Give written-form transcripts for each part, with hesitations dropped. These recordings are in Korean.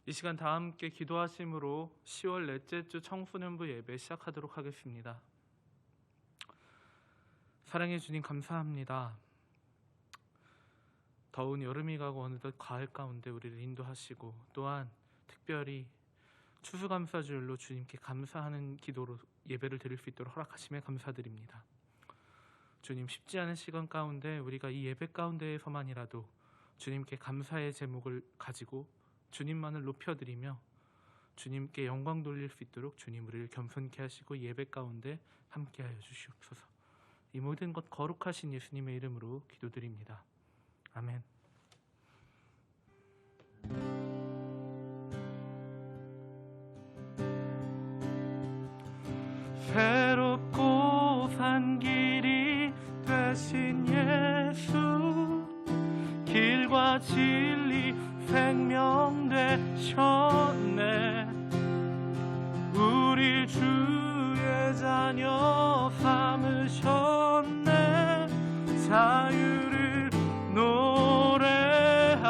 이 시간 다 함께 기도하심으로 10월 넷째 주 청소년부 예배 시작하도록 하겠습니다. 사랑해 주님 감사합니다. 더운 여름이 가고 어느덧 가을 가운데 우리를 인도하시고 또한 특별히 추수감사주일로 주님께 감사하는 기도로 예배를 드릴 수 있도록 허락하심에 감사드립니다. 주님, 쉽지 않은 시간 가운데 우리가 이 예배 가운데에서만이라도 주님께 감사의 제목을 가지고 주님만을 높여드리며 주님께 영광 돌릴 수 있도록 주님 우리를 겸손케 하시고 예배 가운데 함께하여 주시옵소서. 이 모든 것 거룩하신 예수님의 이름으로 기도드립니다. 아멘. 새롭고 산 길이 되신 예수, 길과 진리 생명 되셨네. 우리 주의 자녀 삼으셨네. 자유를 노래할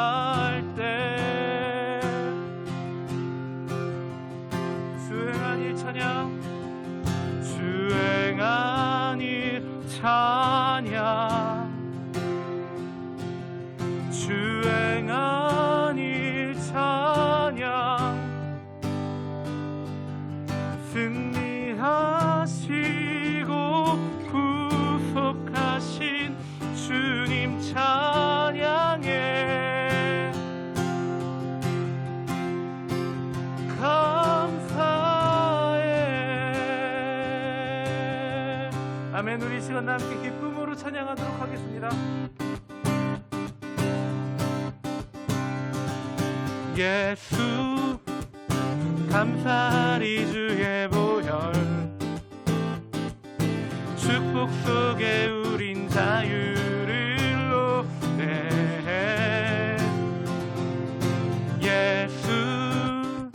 때 수행한 일 찬양, 수행한 일 찬양, 수행한 일 찬양. 승리하시고 구속하신 주님 찬양해. 감사해. 아멘. 우리 시간 다 함께 기쁨으로 찬양하도록 하겠습니다. 예수 감사하리 주의 보혈, 축복 속에 우린 자유를 노래해. 예수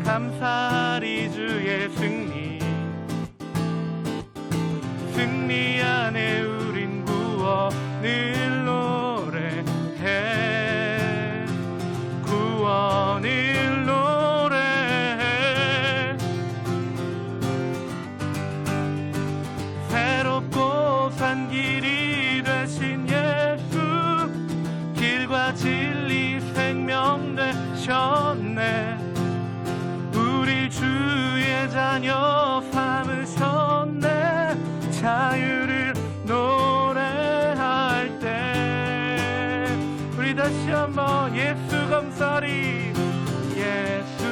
감사하리 주의 승리, 승리 안에 우린 구원을 노래해. 구원을 노래해. 새롭고 산 길이 되신 예수, 길과 진리 생명 되셨네. 우리 주의 자녀 삼으셨네. 자유를 노래할 때 우리 다시 한번 예수 감사리, 예수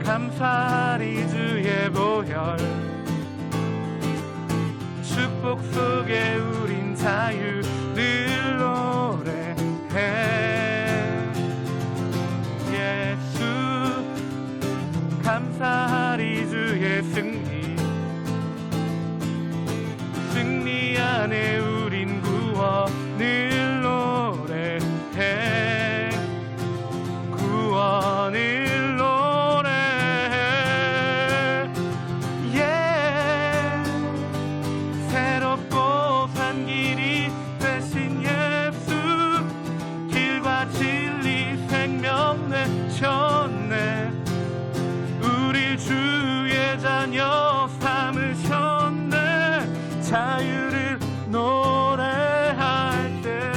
감사리 주의 보혈, 축복 속에 우린 자유를 노래해. 예수 감사리 주의 승리, 승리 안에 우린 구원을 노래해. 구원을 노래해. yeah. 새롭고 산 길이 되신 예수, 길과 진리 생명 되셨네. 우리 주의 자녀 삼으셨네. 자유를 노래할 때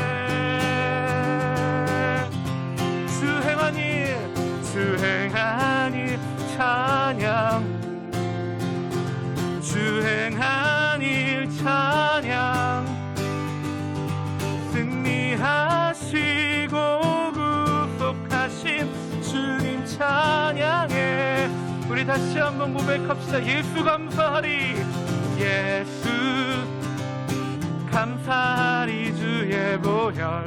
수행한 일, 수행한 일 찬양, 수행한 일 찬양. 승리하시고 구속하신 주님 찬양해. 우리 다시 한번 고백합시다. 예수 감사하리, 예수 감사하리 주의 보혈,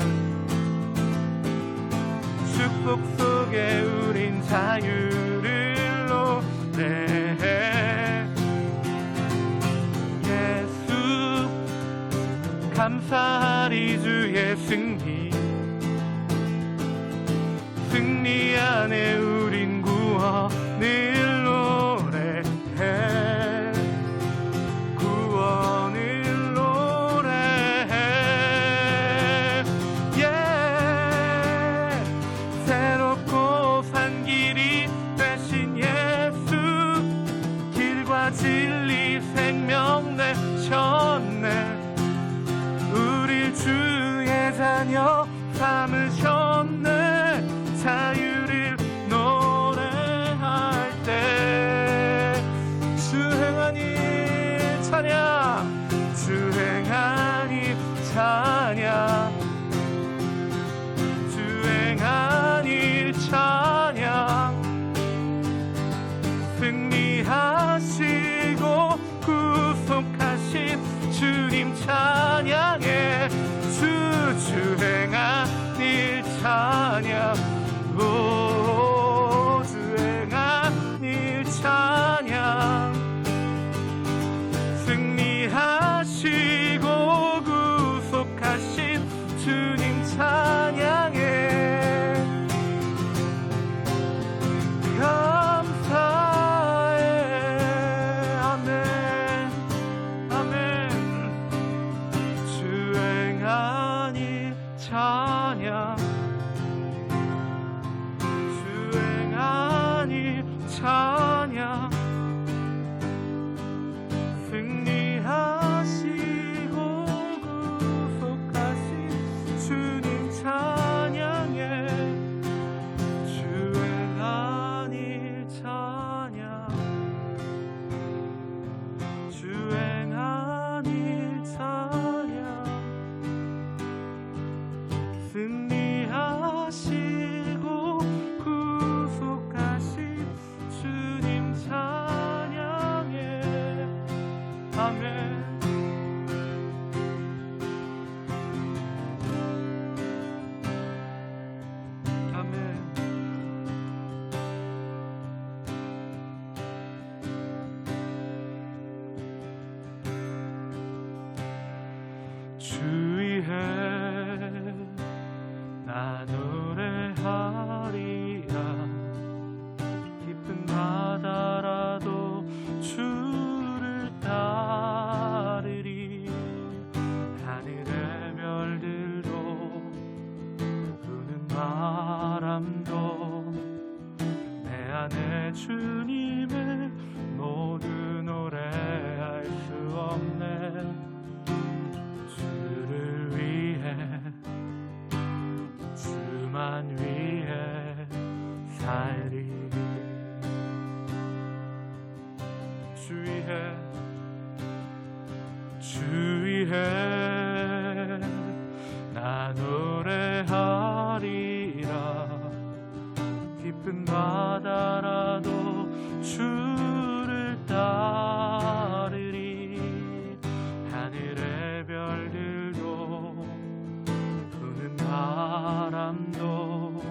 축복 속에 우린 자유를 노래해. 예수 감사하리 주의 승리, 승리 안에 우린 구원을 노래해. 구원을 노래해. yeah. 새롭고 삼으셨네. 우리 주의 자녀 삼으셨네. 자유를 노래할 때 주행하니 찬양, 주행하니 찬양, 주행하니 찬양. 승리하시고 구속하신 주님 찬양해. 주행하니 찬양, 오 주행하니 찬양. 승리하시고 구속하신 주님 찬양해. 감사해. 아멘 아멘. 주행하니 찬양, 주행하니 찬양. 승리하시고 구속하신 주님 찬양해. 주행하니 찬양, 주행하니 찬양. 승리하시고 구속하신 주님 찬양해. 아멘. 아멘. 주 위에 나 노래하리라. 깊은 바다라도 주를 따르리. 하늘의 별들도 부는 바람도 내 안에 주님을 모두 노래할 수 없네. 주를 위해, 주만 위해 살리. 주 위해, 주 위해 나 노래하리라. 깊은 바다라도 주를 따르리. 하늘의 별들도 부는 바람도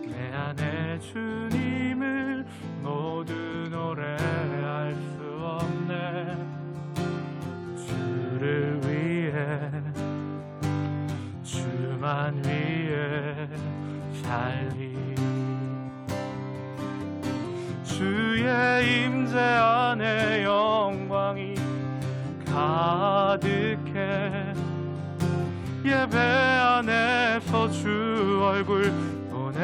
내 안에 주님을 모두 노래할 수 없네. 주를 위해, 주만 위해 살리. 주의 임재 안에 영광이 가득해. 예배 안에서 주 얼굴 보네.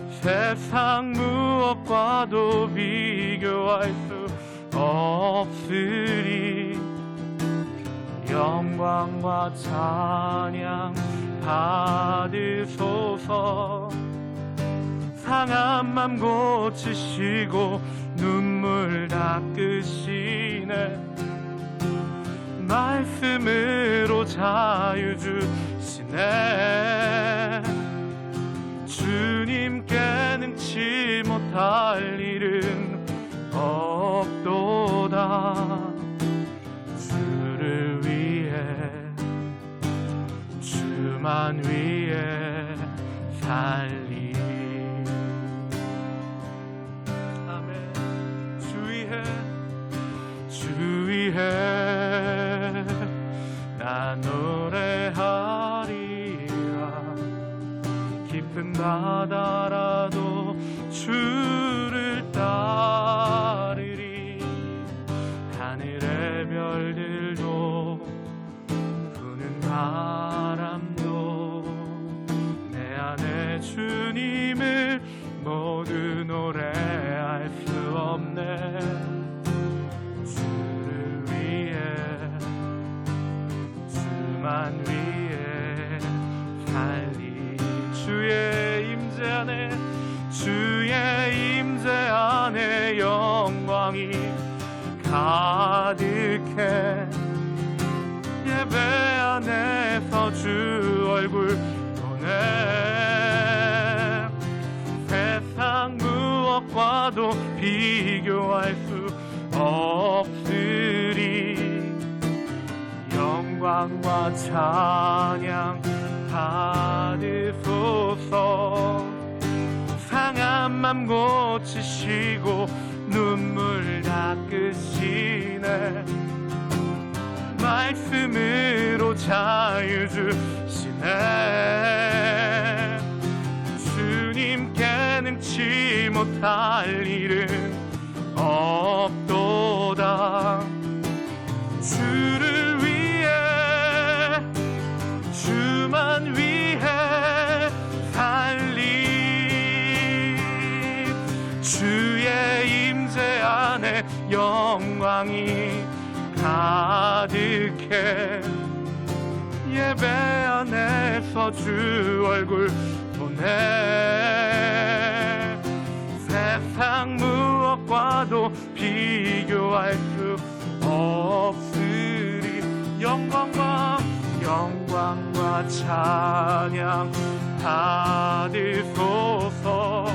세상 무엇과도 비교할 수 없으리. 영광과 찬양 받으소서. 상한 맘 고치시고 눈물 닦으시네. 말씀으로 자유 주시네. 주님께 능치 못할 일은 없도다. 주를 위해, 주만 위해 살리. 주 위해 나 노래하리라. 깊은 바다라도 주를 따르리. 하늘의 별들도 부는 바람도 내 안에 주님을 모두 노래할 수 없네. 주를 비교할 수 없으리. 영광과 찬양 받으소서. 상한 맘 고치시고 눈물 닦으시네. 말씀으로 자유 주시네. 주님께 능치 못할 일은 없도다. 주를 위해, 주만 위해 살리. 주의 임재 안에 영광이 가득해. 예배 안에서 주 얼굴 보네. 세상 무엇과도 비교할 수 없으리. 영광과 찬양 받으소서.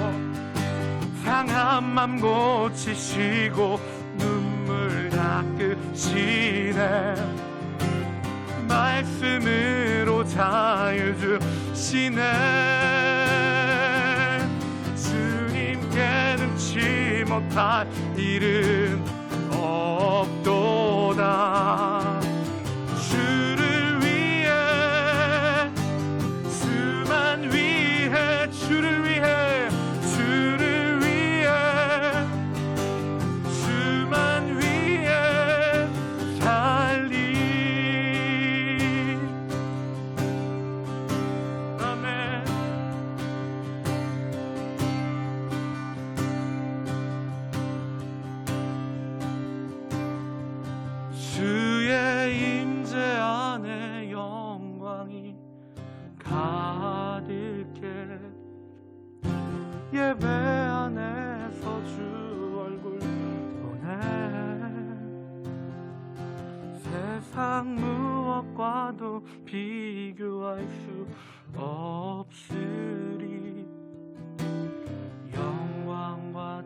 상한 맘 고치시고 눈물 닦으시네. 말씀으로 자유 주시네. 주님께 능치 못할 일은 없도다. 주를 위해, 주만 위해, 주를 위해, 주를 위해, 주만 위해 살리. 아멘. 주의 임재 안에 영광이 가득해. 예배 안에서 주 얼굴 보네. 세상 무엇과도 비교할 수 없으리. 영광과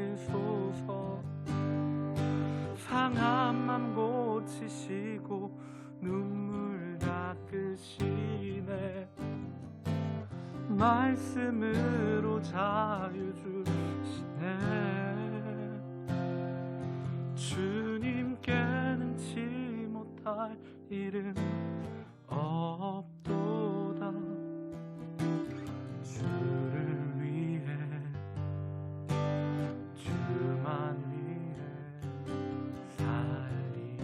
받으소서. 상한 맘 고치시고 눈물 닦으시네. 말씀으로 자유 주시네. 주님께 능치 못할 일은 없도다. 주를 위해, 주만 위해 살리.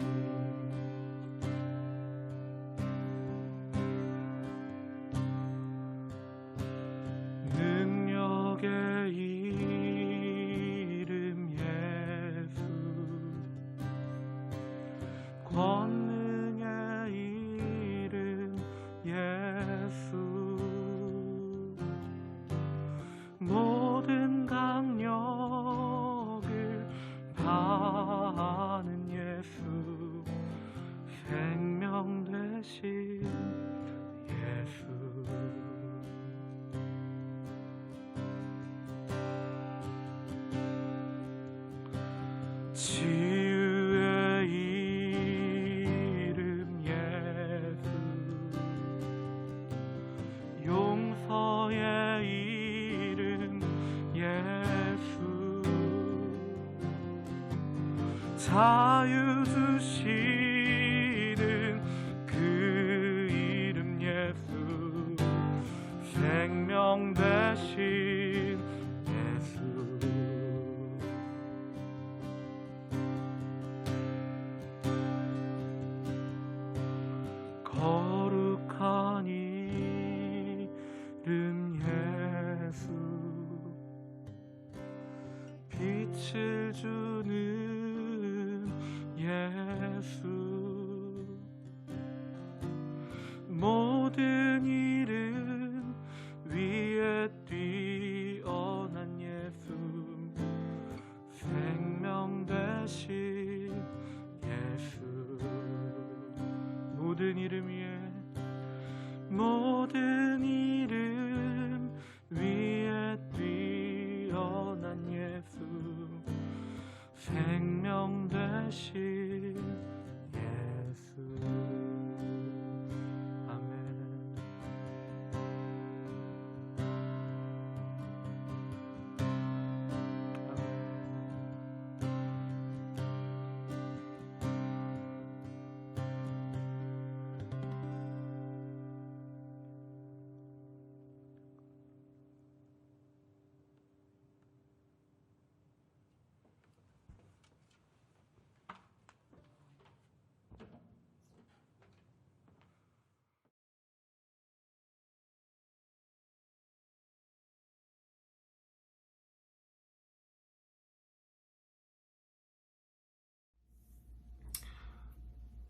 능력의 이름 예수, 권능의 이름 예수. 모든 강력을 파는 예수. 생명 되신 예수. 치유의 이름 예수. 용서의 이름 예수. 자유 주시는 그 이름 예수. 생명 되신 예수. 거룩한 이름 예수. 빛을 주는 예수. 모든 이름 위에 뛰어난 예수. 생명 되신 예수. 모든 이름 위에, 모든 이름 위에 뛰어난 생명 되신 예수. 아멘.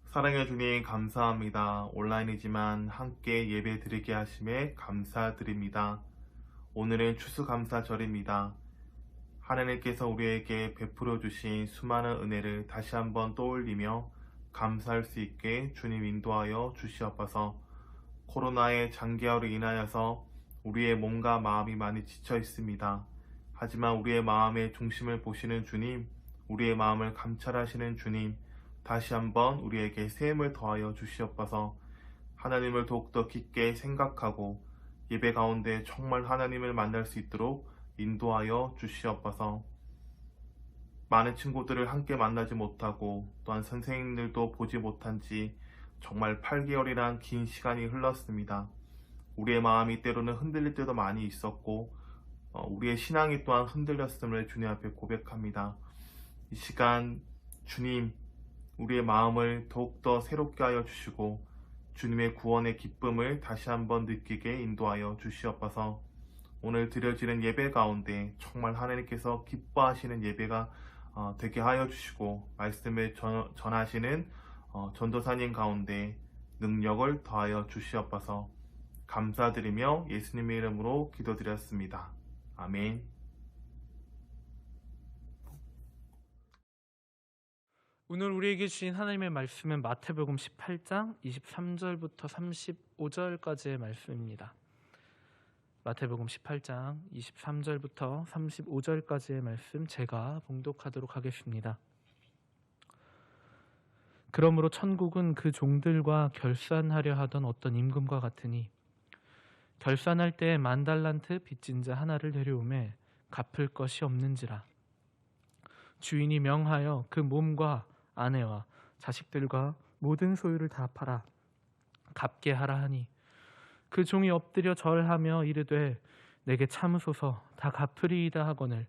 사랑해 주님 감사합니다. 온라인이지만 함께 예배 드리게 하심에 감사드립니다. 오늘은 추수감사절입니다. 하나님께서 우리에게 베풀어 주신 수많은 은혜를 다시 한번 떠올리며 감사할 수 있게 주님 인도하여 주시옵소서. 코로나의 장기화로 인하여서 우리의 몸과 마음이 많이 지쳐 있습니다. 하지만 우리의 마음의 중심을 보시는 주님, 우리의 마음을 감찰하시는 주님, 다시 한번 우리에게 셈을 더하여 주시옵소서. 하나님을 더욱더 깊게 생각하고 예배 가운데 정말 하나님을 만날 수 있도록 인도하여 주시옵소서. 많은 친구들을 함께 만나지 못하고 또한 선생님들도 보지 못한 지 정말 8개월이란 긴 시간이 흘렀습니다. 우리의 마음이 때로는 흔들릴 때도 많이 있었고 우리의 신앙이 또한 흔들렸음을 주님 앞에 고백합니다. 이 시간 주님, 우리의 마음을 더욱더 새롭게 하여 주시고 주님의 구원의 기쁨을 다시 한번 느끼게 인도하여 주시옵소서. 오늘 드려지는 예배 가운데 정말 하나님께서 기뻐하시는 예배가 되게 하여 주시고 말씀을 전하시는 전도사님 가운데 능력을 더하여 주시옵소서. 감사드리며 예수님의 이름으로 기도드렸습니다. 아멘. 오늘 우리에게 주신 하나님의 말씀은 마태복음 18장 23절부터 35절까지의 말씀입니다. 마태복음 18장 23절부터 35절까지의 말씀 제가 봉독하도록 하겠습니다. 그러므로 천국은 그 종들과 결산하려 하던 어떤 임금과 같으니 결산할 때에 10,000달란트 빚진 자 하나를 데려오매 갚을 것이 없는지라. 주인이 명하여 그 몸과 아내와 자식들과 모든 소유를 다 팔아 갚게 하라 하니 그 종이 엎드려 절하며 이르되 내게 참으소서 다 갚으리이다 하거늘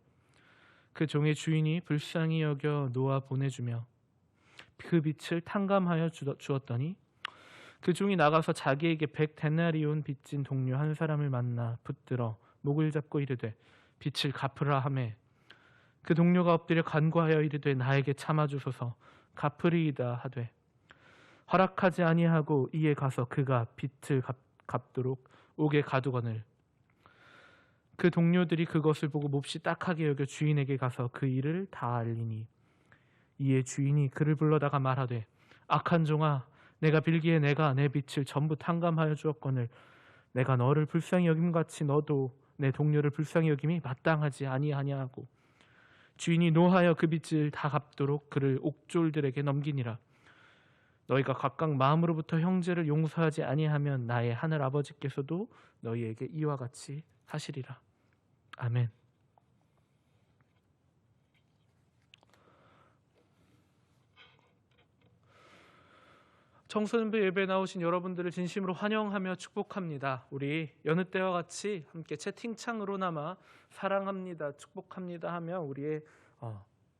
그 종의 주인이 불쌍히 여겨 놓아 보내주며 그 빚을 탕감하여 주었더니 그 종이 나가서 자기에게 100데나리온 빚진 동료 한 사람을 만나 붙들어 목을 잡고 이르되 빚을 갚으라 하매 그 동료가 엎드려 간구하여 이르되 나에게 참아주소서 갚으리이다 하되 허락하지 아니하고 이에 가서 그가 빚을 갚도록 옥에 가두거늘 그 동료들이 그것을 보고 몹시 딱하게 여겨 주인에게 가서 그 일을 다 알리니 이에 주인이 그를 불러다가 말하되 악한 종아 내가 빌기에 내가 내 빚을 전부 탕감하여 주었거늘 내가 너를 불쌍히 여김같이 너도 내 동료를 불쌍히 여김이 마땅하지 아니하냐고 주인이 노하여 그 빚을 다 갚도록 그를 옥졸들에게 넘기니라. 너희가 각각 마음으로부터 형제를 용서하지 아니하면 나의 하늘 아버지께서도 너희에게 이와 같이 하시리라. 아멘. 청소년부 예배에 나오신 여러분들을 진심으로 환영하며 축복합니다. 우리 여느 때와 같이 함께 채팅창으로나마 사랑합니다, 축복합니다 하며 우리의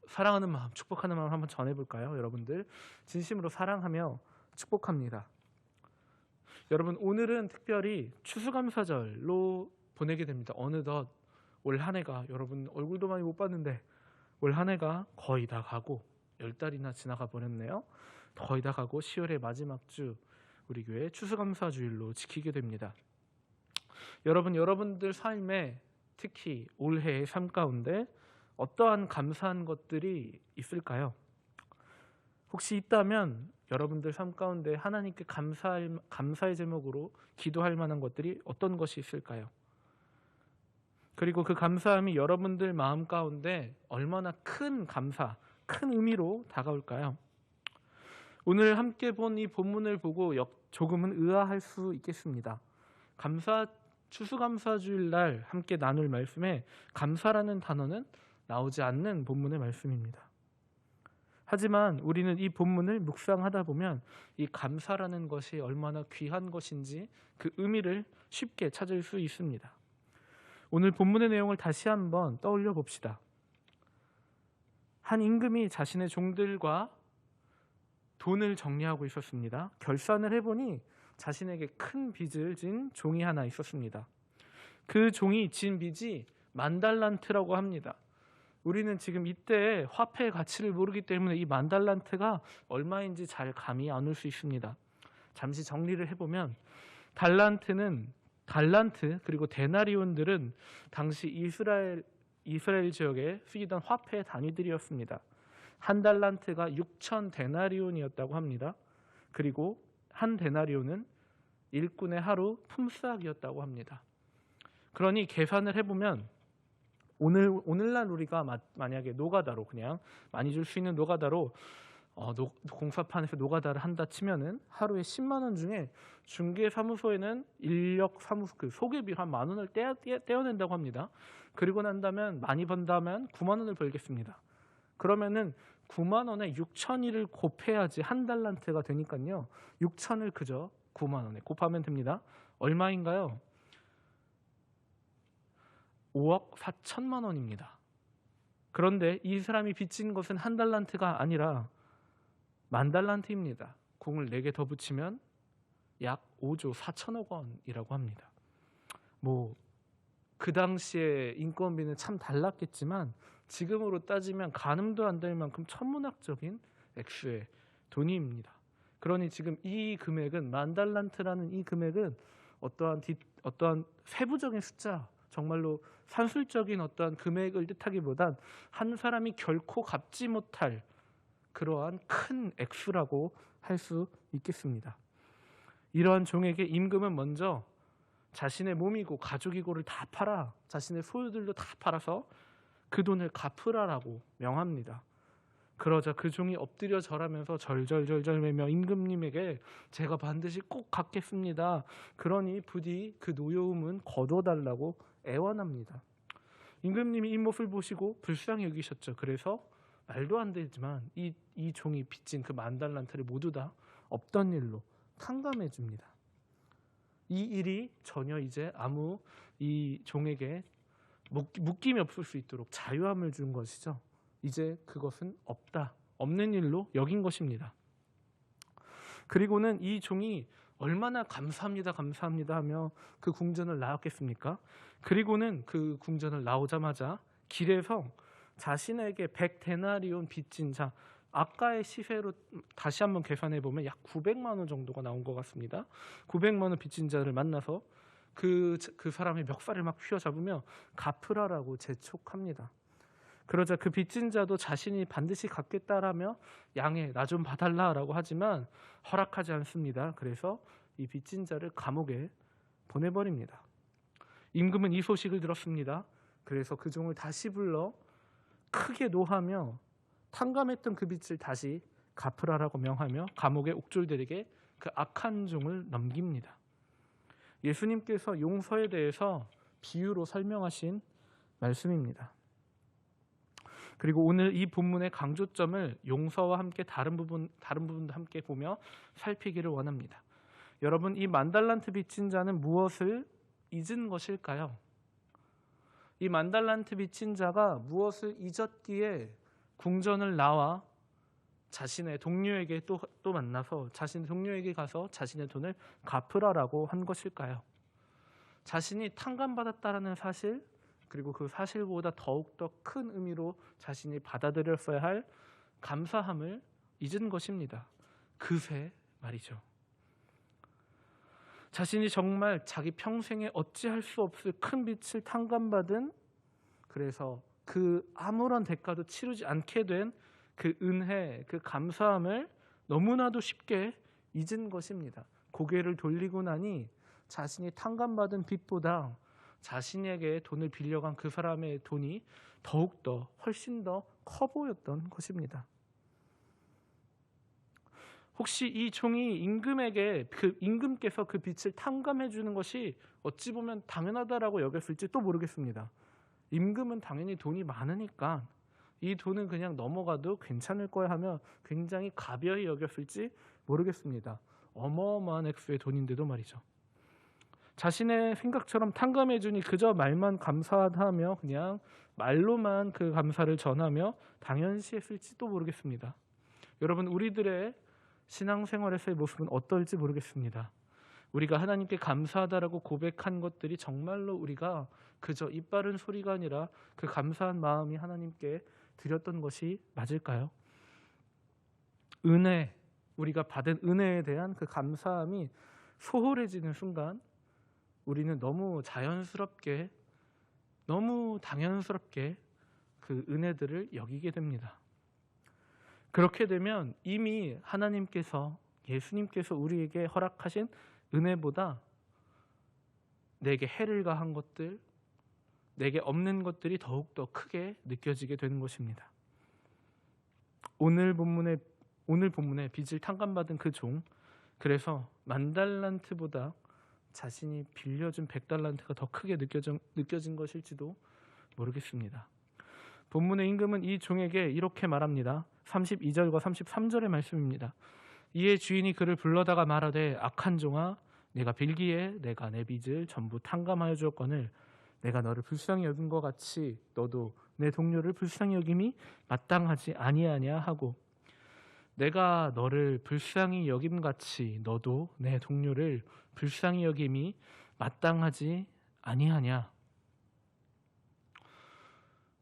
사랑하는 마음, 축복하는 마음 한번 전해볼까요? 여러분들 진심으로 사랑하며 축복합니다. 여러분 오늘은 특별히 추수감사절로 보내게 됩니다. 어느덧 올 한 해가 여러분 얼굴도 많이 못 봤는데 올 한 해가 거의 다 가고 10달이나 지나가 버렸네요. 거의 다 가고 10월의 마지막 주 우리 교회 추수감사주일로 지키게 됩니다. 여러분들 삶에 특히 올해의 삶 가운데 어떠한 감사한 것들이 있을까요? 혹시 있다면 여러분들 삶 가운데 하나님께 감사의 제목으로 기도할 만한 것들이 어떤 것이 있을까요? 그리고 그 감사함이 여러분들 마음 가운데 얼마나 큰 감사, 큰 의미로 다가올까요? 오늘 함께 본 이 본문을 보고 조금은 의아할 수 있겠습니다. 추수감사주일 날 함께 나눌 말씀에 감사라는 단어는 나오지 않는 본문의 말씀입니다. 하지만 우리는 이 본문을 묵상하다 보면 이 감사라는 것이 얼마나 귀한 것인지 그 의미를 쉽게 찾을 수 있습니다. 오늘 본문의 내용을 다시 한번 떠올려 봅시다. 한 임금이 자신의 종들과 돈을 정리하고 있었습니다. 결산을 해보니 자신에게 큰 빚을 진 종이 하나 있었습니다. 그 종이 진 빚이 10,000달란트라고 합니다. 우리는 지금 이때 화폐의 가치를 모르기 때문에 이 10,000달란트가 얼마인지 잘 감이 안 올 수 있습니다. 잠시 정리를 해보면 달란트 그리고 데나리온들은 당시 이스라엘 지역에 쓰이던 화폐의 단위들이었습니다. 한 달란트가 6,000 데나리온이었다고 합니다. 그리고 한 데나리온은 일꾼의 하루 품삯이었다고 합니다. 그러니 계산을 해보면 오늘날 우리가 만약에 노가다로 그냥 많이 줄 수 있는 노가다로 공사판에서 노가다를 한다 치면은 하루에 10만 원 중에 중개사무소에는 인력 사무소 그 소개비로 한 10,000원을 떼어낸다고 합니다. 그리고 난다면 많이 번다면 9만 원을 벌겠습니다. 그러면은 9만 원에 6,000일을 곱해야지 한 달란트가 되니까요. 6,000을 그저 9만 원에 곱하면 됩니다. 얼마인가요? 5억 4천만 원입니다. 그런데 이 사람이 빚진 것은 한 달란트가 아니라 10,000달란트입니다. 공을 4개 더 붙이면 약 5조 4천억 원이라고 합니다. 그 당시에 인건비는 참 달랐겠지만 지금으로 따지면 가늠도 안 될 만큼 천문학적인 액수의 돈입니다. 그러니 지금 이 금액은 10,000달란트라는 이 금액은 어떠한 세부적인 숫자, 정말로 산술적인 어떠한 금액을 뜻하기보단 한 사람이 결코 갚지 못할 그러한 큰 액수라고 할 수 있겠습니다. 이러한 종에게 임금은 먼저 자신의 몸이고 가족이고를 다 팔아 자신의 소유들도 다 팔아서 그 돈을 갚으라라고 명합니다. 그러자 그 종이 엎드려 절하면서 절절절절 매며 임금님에게 제가 반드시 꼭 갚겠습니다. 그러니 부디 그 노여움은 거둬달라고 애원합니다. 임금님이 이 모습을 보시고 불쌍히 여기셨죠. 그래서 말도 안 되지만 이 종이 빚진 그 10,000달란트를 모두 다 없던 일로 탕감해 줍니다. 이 일이 전혀 이제 아무 이 종에게 묶임이 없을 수 있도록 자유함을 준 것이죠. 이제 그것은 없는 일로 여긴 것입니다. 그리고는 이 종이 얼마나 감사합니다 하며 그 궁전을 나왔겠습니까? 그리고는 그 궁전을 나오자마자 길에서 자신에게 100데나리온 빚진 자, 아까의 시세로 다시 한번 계산해 보면 약 900만 원 정도가 나온 것 같습니다. 900만 원 빚진 자를 만나서 그 사람의 멱살을 막 휘어잡으며 갚으라라고 재촉합니다. 그러자 그 빚진 자도 자신이 반드시 갚겠다라며 양해 나 좀 봐달라라고 하지만 허락하지 않습니다. 그래서 이 빚진 자를 감옥에 보내버립니다. 임금은 이 소식을 들었습니다. 그래서 그 종을 다시 불러 크게 노하며 탕감했던 그 빚을 다시 갚으라라고 명하며 감옥의 옥졸들에게 그 악한 종을 넘깁니다. 예수님께서 용서에 대해서 비유로 설명하신 말씀입니다. 그리고 오늘 이 본문의 강조점을 용서와 함께 다른 부분도 함께 보며 살피기를 원합니다. 여러분, 이 10,000달란트 빚진 자는 무엇을 잊은 것일까요? 이 10,000달란트 빚진 자가 무엇을 잊었기에 궁전을 나와 자신의 동료에게 또 만나서 자신의 동료에게 가서 자신의 돈을 갚으라라고 한 것일까요? 자신이 탕감받았다라는 사실, 그리고 그 사실보다 더욱더 큰 의미로 자신이 받아들였어야 할 감사함을 잊은 것입니다. 그새 말이죠. 자신이 정말 자기 평생에 어찌할 수 없을 큰 빚을 탕감받은, 그래서 그 아무런 대가도 치르지 않게 된 그 은혜, 그 감사함을 너무나도 쉽게 잊은 것입니다. 고개를 돌리고 나니 자신이 탕감받은 빚보다 자신에게 돈을 빌려간 그 사람의 돈이 더욱더 훨씬 더 커 보였던 것입니다. 혹시 이 종이 임금께서 그 빚을 탕감해 주는 것이 어찌 보면 당연하다라고 여겼을지도 모르겠습니다. 임금은 당연히 돈이 많으니까 이 돈은 그냥 넘어가도 괜찮을 거야 하며 굉장히 가벼이 여겼을지 모르겠습니다. 어마어마한 액수의 돈인데도 말이죠. 자신의 생각처럼 탕감해 주니 그저 말만 감사하다며 그냥 말로만 그 감사를 전하며 당연시했을지도 모르겠습니다. 여러분, 우리들의 신앙생활에서의 모습은 어떨지 모르겠습니다. 우리가 하나님께 감사하다라고 고백한 것들이 정말로 우리가 그저 입 바른 소리가 아니라 그 감사한 마음이 하나님께 드렸던 것이 맞을까요? 은혜, 우리가 받은 은혜에 대한 그 감사함이 소홀해지는 순간 우리는 너무 자연스럽게, 너무 당연스럽게 그 은혜들을 여기게 됩니다. 그렇게 되면 이미 하나님께서, 예수님께서 우리에게 허락하신 은혜보다 내게 해를 가한 것들, 내게 없는 것들이 더욱더 크게 느껴지게 되는 것입니다. 오늘 본문에 빚을 탕감받은 그 종, 그래서 10,000달란트보다 자신이 빌려준 100달란트가 더 크게 느껴진 것일지도 모르겠습니다. 본문의 임금은 이 종에게 이렇게 말합니다. 32절과 33절의 말씀입니다. 이에 주인이 그를 불러다가 말하되 악한 종아, 내가 빌기에 내가 내 빚을 전부 탕감하여 주었거늘 내가 너를 불쌍히 여긴 것 같이 너도 내 동료를 불쌍히 여김이 마땅하지 아니하냐 하고, 내가 너를 불쌍히 여김같이 너도 내 동료를 불쌍히 여김이 마땅하지 아니하냐.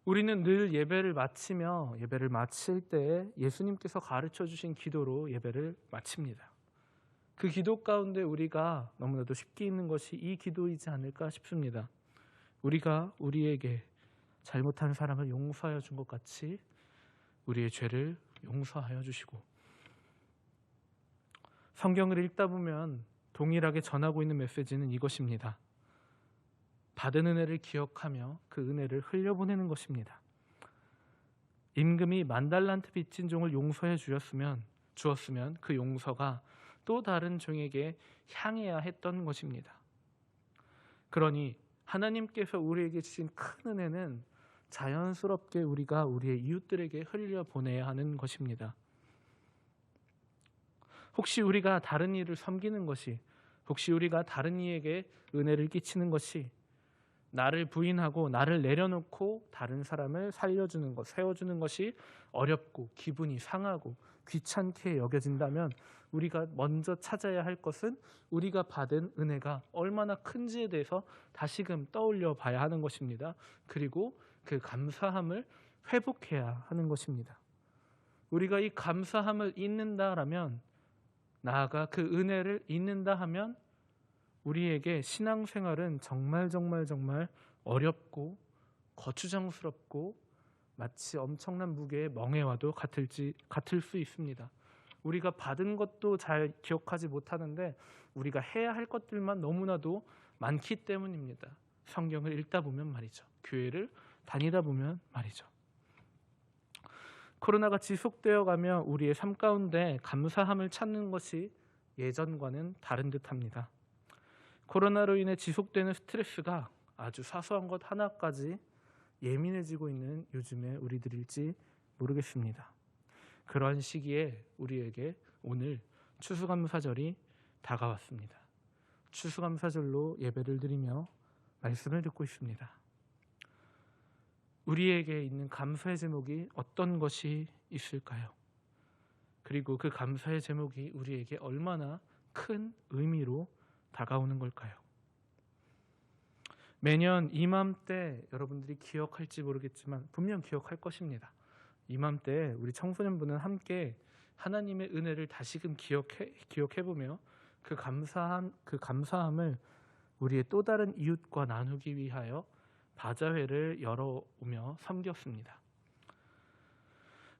우리는 늘 예배를 마칠 때 예수님께서 가르쳐 주신 기도로 예배를 마칩니다. 그 기도 가운데 우리가 너무나도 쉽게 있는 것이 이 기도이지 않을까 싶습니다. 우리가 우리에게 잘못한 사람을 용서하여 준 것 같이 우리의 죄를 용서하여 주시고, 성경을 읽다 보면 동일하게 전하고 있는 메시지는 이것입니다. 받은 은혜를 기억하며 그 은혜를 흘려보내는 것입니다. 임금이 10,000달란트 빚진 종을 용서해 주었으면 그 용서가 또 다른 종에게 향해야 했던 것입니다. 그러니 하나님께서 우리에게 주신 큰 은혜는 자연스럽게 우리가 우리의 이웃들에게 흘려보내야 하는 것입니다. 혹시 우리가 다른 이를 섬기는 것이, 혹시 우리가 다른 이에게 은혜를 끼치는 것이 나를 부인하고 나를 내려놓고 다른 사람을 살려주는 것, 세워주는 것이 어렵고 기분이 상하고 귀찮게 여겨진다면 우리가 먼저 찾아야 할 것은 우리가 받은 은혜가 얼마나 큰지에 대해서 다시금 떠올려 봐야 하는 것입니다. 그리고 그 감사함을 회복해야 하는 것입니다. 우리가 이 감사함을 잊는다라면, 나아가 그 은혜를 잊는다 하면 우리에게 신앙생활은 정말 어렵고 거추장스럽고 마치 엄청난 무게의 멍에와도 같을 수 있습니다. 우리가 받은 것도 잘 기억하지 못하는데 우리가 해야 할 것들만 너무나도 많기 때문입니다. 성경을 읽다 보면 말이죠. 교회를 다니다 보면 말이죠. 코로나가 지속되어 가며 우리의 삶 가운데 감사함을 찾는 것이 예전과는 다른 듯합니다. 코로나로 인해 지속되는 스트레스가 아주 사소한 것 하나까지 예민해지고 있는 요즘에 우리들일지 모르겠습니다. 그러한 시기에 우리에게 오늘 추수감사절이 다가왔습니다. 추수감사절로 예배를 드리며 말씀을 듣고 있습니다. 우리에게 있는 감사의 제목이 어떤 것이 있을까요? 그리고 그 감사의 제목이 우리에게 얼마나 큰 의미로 다가오는 걸까요? 매년 이맘때 여러분들이 기억할지 모르겠지만 분명 기억할 것입니다. 이맘때 우리 청소년부는 함께 하나님의 은혜를 다시금 기억해보며 그 감사함을 우리의 또 다른 이웃과 나누기 위하여 바자회를 열어오며 섬겼습니다.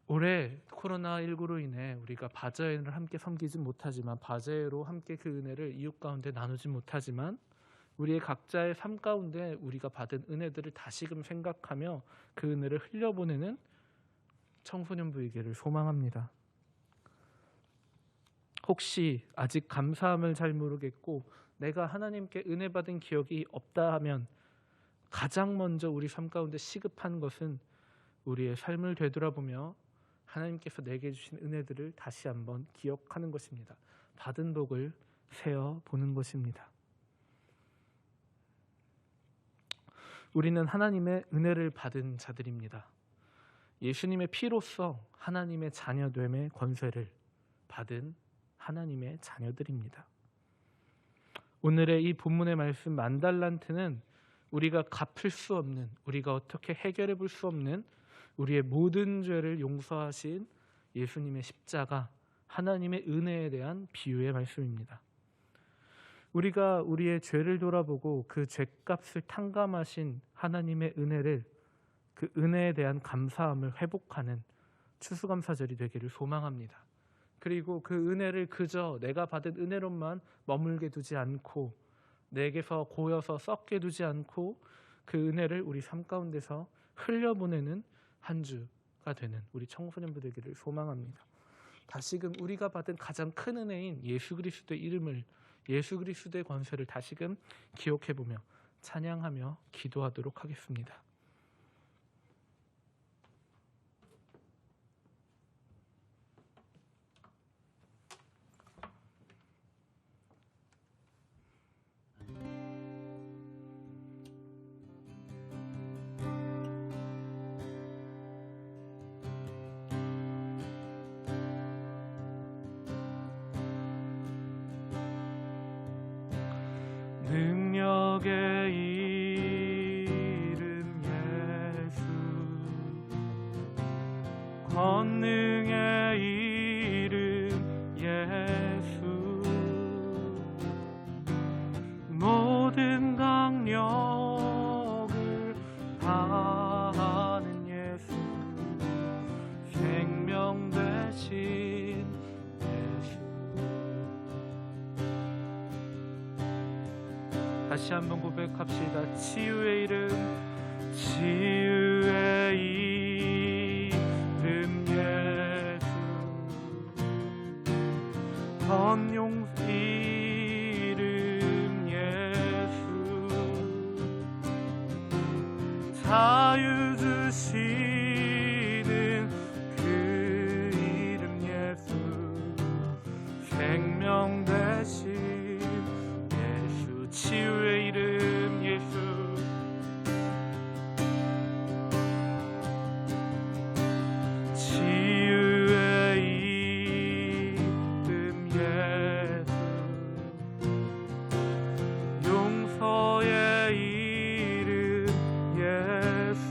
올해 코로나19로 인해 우리가 바자회를 함께 섬기진 못하지만, 바자회로 함께 그 은혜를 이웃 가운데 나누지 못하지만, 우리의 각자의 삶 가운데 우리가 받은 은혜들을 다시금 생각하며 그 은혜를 흘려보내는 청소년부이기를 소망합니다. 혹시 아직 감사함을 잘 모르겠고 내가 하나님께 은혜 받은 기억이 없다 하면 가장 먼저 우리 삶 가운데 시급한 것은 우리의 삶을 되돌아보며 하나님께서 내게 주신 은혜들을 다시 한번 기억하는 것입니다. 받은 복을 세어보는 것입니다. 우리는 하나님의 은혜를 받은 자들입니다. 예수님의 피로써 하나님의 자녀됨의 권세를 받은 하나님의 자녀들입니다. 오늘의 이 본문의 말씀 만달란트는 우리가 갚을 수 없는, 우리가 어떻게 해결해 볼 수 없는 우리의 모든 죄를 용서하신 예수님의 십자가, 하나님의 은혜에 대한 비유의 말씀입니다. 우리가 우리의 죄를 돌아보고 그 죄값을 탕감하신 하나님의 은혜를, 그 은혜에 대한 감사함을 회복하는 추수감사절이 되기를 소망합니다. 그리고 그 은혜를 그저 내가 받은 은혜로만 머물게 두지 않고, 내게서 고여서 썩게 두지 않고 그 은혜를 우리 삶 가운데서 흘려보내는 한 주가 되는 우리 청소년부 되기를 소망합니다. 다시금 우리가 받은 가장 큰 은혜인 예수 그리스도의 이름을, 예수 그리스도의 권세를 다시금 기억해보며 찬양하며 기도하도록 하겠습니다. 능력의 이름 예수, 권능의 이름 예수, 모든 강력을 다하는 예수, 생명 대신 다시 한번 고백합시다. 치유의 이름, 치유의 이름 예수, 번용 이름 예수, 자유 주시는 그 이름 예수, 생명 대신 치유의 이름 예수, 치유의 이름 예수, 용서의 이름 예수,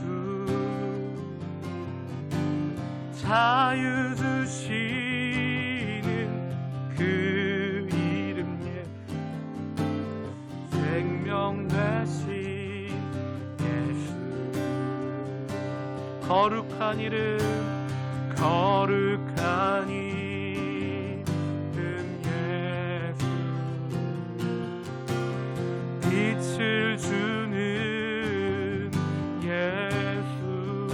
자유 주시는 그 이름 예수, 생명 대신 예수, 거룩한 이름, 거룩한 이름 예수, 빛을 주는 예수,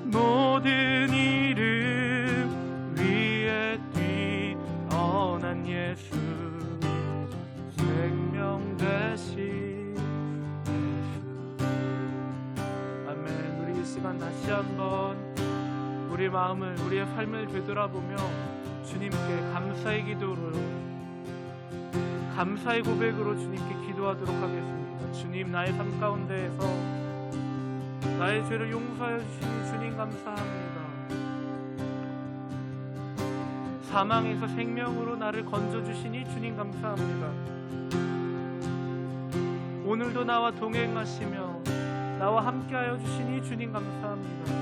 모든 이름 위에 뛰어난 예수, 생명 대신 예수. 아멘. 우리 이 시간 다시 한번 우리 마음을, 우리의 삶을 되돌아보며 주님께 감사의 기도로, 감사의 고백으로 주님께 기도하도록 하겠습니다. 주님, 나의 삶 가운데에서 나의 죄를 용서하여 주시니 주님 감사합니다. 사망에서 생명으로 나를 건져주시니 주님 감사합니다. 오늘도 나와 동행하시며 나와 함께하여 주시니 주님 감사합니다.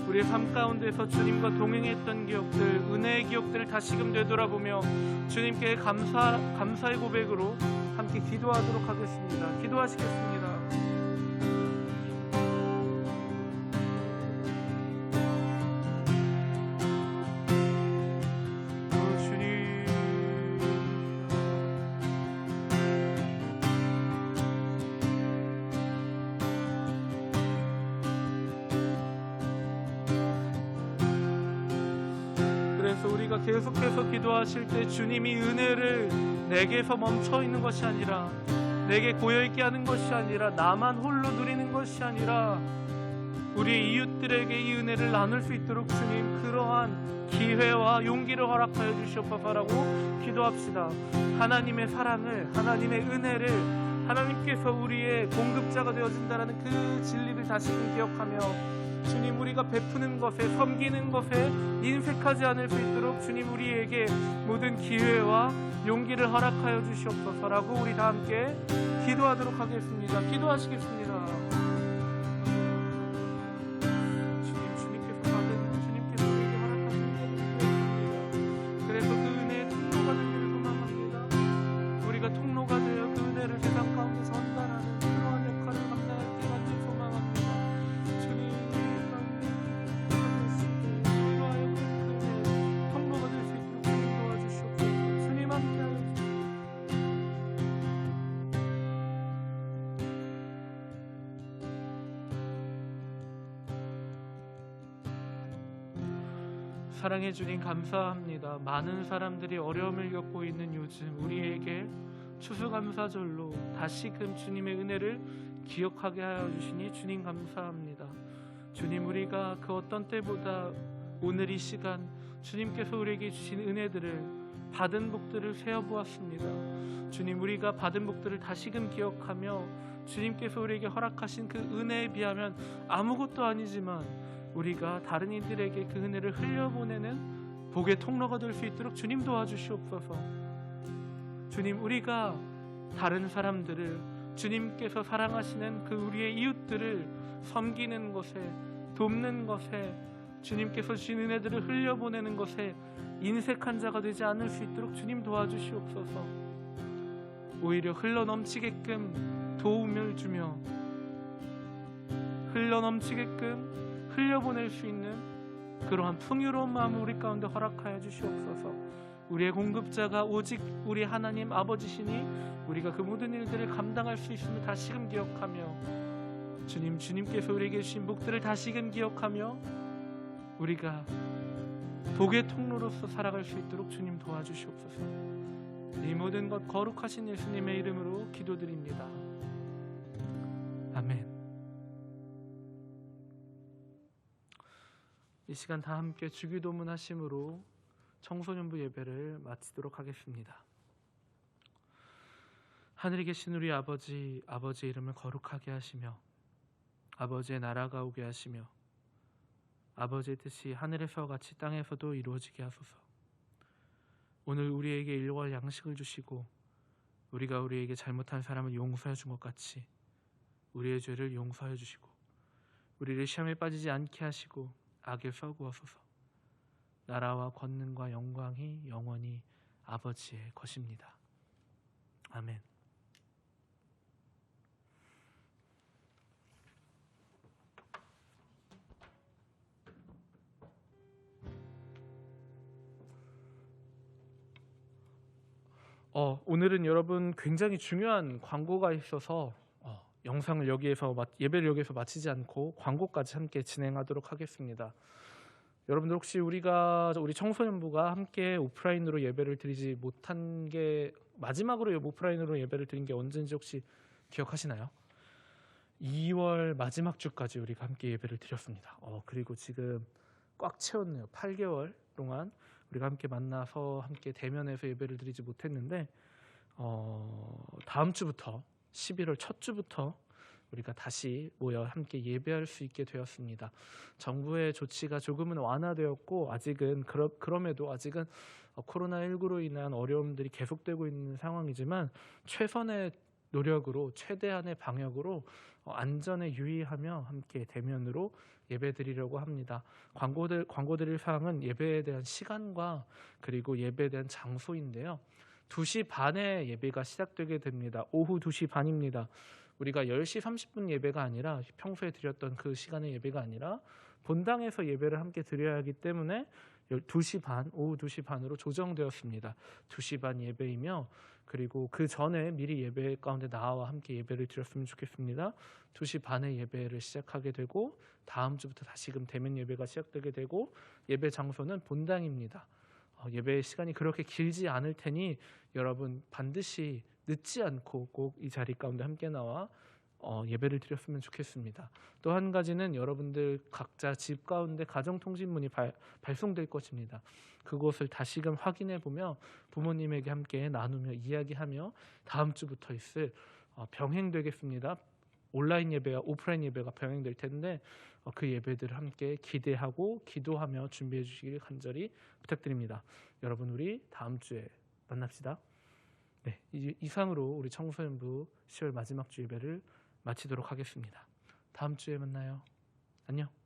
우리의 삶 가운데서 주님과 동행했던 기억들, 은혜의 기억들을 다시금 되돌아보며 주님께 감사의 고백으로 함께 기도하도록 하겠습니다. 기도하시겠습니다. 주님, 우리가 계속해서 기도하실 때 주님이 은혜를 내게서 멈춰 있는 것이 아니라, 내게 고여있게 하는 것이 아니라, 나만 홀로 누리는 것이 아니라 우리 이웃들에게 이 은혜를 나눌 수 있도록 주님 그러한 기회와 용기를 허락하여 주시옵소서라고 기도합시다. 하나님의 사랑을, 하나님의 은혜를, 하나님께서 우리의 공급자가 되어준다는 그 진리를 다시금 기억하며 주님 우리가 베푸는 것에, 섬기는 것에 인색하지 않을 수 있도록 주님 우리에게 모든 기회와 용기를 허락하여 주시옵소서라고 우리 다 함께 기도하도록 하겠습니다. 기도하시겠습니다. 사랑해 주님 감사합니다. 많은 사람들이 어려움을 겪고 있는 요즘 우리에게 추수감사절로 다시금 주님의 은혜를 기억하게 하여 주시니 주님 감사합니다. 주님 우리가 그 어떤 때보다 오늘 이 시간 주님께서 우리에게 주신 은혜들을, 받은 복들을 세어보았습니다. 주님 우리가 받은 복들을 다시금 기억하며 주님께서 우리에게 허락하신 그 은혜에 비하면 아무것도 아니지만 우리가 다른 이들에게 그 은혜를 흘려보내는 복의 통로가 될 수 있도록 주님 도와주시옵소서. 주님 우리가 다른 사람들을, 주님께서 사랑하시는 그 우리의 이웃들을 섬기는 것에, 돕는 것에, 주님께서 주신 은혜들을 흘려보내는 것에 인색한 자가 되지 않을 수 있도록 주님 도와주시옵소서. 오히려 흘러넘치게끔 도움을 주며 흘러넘치게끔 흘려보낼 수 있는 그러한 풍요로운 마음을 우리 가운데 허락하여 주시옵소서. 우리의 공급자가 오직 우리 하나님 아버지시니 우리가 그 모든 일들을 감당할 수 있음을 다시금 기억하며 주님께서 우리에게 주신 복들을 다시금 기억하며 우리가 복의 통로로서 살아갈 수 있도록 주님 도와주시옵소서. 이 모든 것 거룩하신 예수님의 이름으로 기도드립니다. 아멘. 이 시간 다 함께 주기도문 하심으로 청소년부 예배를 마치도록 하겠습니다. 하늘에 계신 우리 아버지, 아버지의 이름을 거룩하게 하시며 아버지의 나라가 오게 하시며 아버지의 뜻이 하늘에서 같이 땅에서도 이루어지게 하소서. 오늘 우리에게 일용할 양식을 주시고 우리가 우리에게 잘못한 사람을 용서해 준 것 같이 우리의 죄를 용서해 주시고 우리를 시험에 빠지지 않게 하시고 악에서 구하소서. 나라와 권능과 영광이 영원히 아버지의 것입니다. 아멘. 오늘은 여러분 굉장히 중요한 광고가 있어서 영상을 여기에서 예배를 여기에서 마치지 않고 광고까지 함께 진행하도록 하겠습니다. 여러분들 혹시 우리 청소년부가 함께 오프라인으로 예배를 드리지 못한 게 마지막으로 오프라인으로 예배를 드린 게 언제인지 혹시 기억하시나요? 2월 마지막 주까지 우리가 함께 예배를 드렸습니다. 그리고 지금 꽉 채웠네요. 8개월 동안 우리가 함께 만나서 함께 대면해서 예배를 드리지 못했는데 다음 주부터 11월 첫 주부터 우리가 다시 모여 함께 예배할 수 있게 되었습니다. 정부의 조치가 조금은 완화되었고 아직은 그럼에도 아직은 코로나19로 인한 어려움들이 계속되고 있는 상황이지만 최선의 노력으로 최대한의 방역으로 안전에 유의하며 함께 대면으로 예배드리려고 합니다. 광고드릴 사항은 예배에 대한 시간과 그리고 예배에 대한 장소인데요. 2시 반에 예배가 시작되게 됩니다. 오후 2시 반입니다. 우리가 10시 30분 예배가 아니라 평소에 드렸던 그 시간의 예배가 아니라 본당에서 예배를 함께 드려야 하기 때문에 2시 반, 오후 2시 반으로 조정되었습니다. 2시 반 예배이며 그리고 그 전에 미리 예배 가운데 나와 함께 예배를 드렸으면 좋겠습니다. 2시 반에 예배를 시작하게 되고 다음 주부터 다시금 대면 예배가 시작되게 되고 예배 장소는 본당입니다. 예배 시간이 그렇게 길지 않을 테니 여러분 반드시 늦지 않고 꼭 이 자리 가운데 함께 나와 예배를 드렸으면 좋겠습니다. 또 한 가지는 여러분들 각자 집 가운데 가정통신문이 발송될 것입니다. 그것을 다시금 확인해 보며 부모님에게 함께 나누며 이야기하며 다음 주부터 있을 병행되겠습니다. 온라인 예배와 오프라인 예배가 병행될 텐데 그 예배들을 함께 기대하고 기도하며 준비해 주시길 간절히 부탁드립니다. 여러분 우리 다음 주에 만납시다. 네, 이상으로 우리 청소년부 10월 마지막 주 예배를 마치도록 하겠습니다. 다음 주에 만나요. 안녕.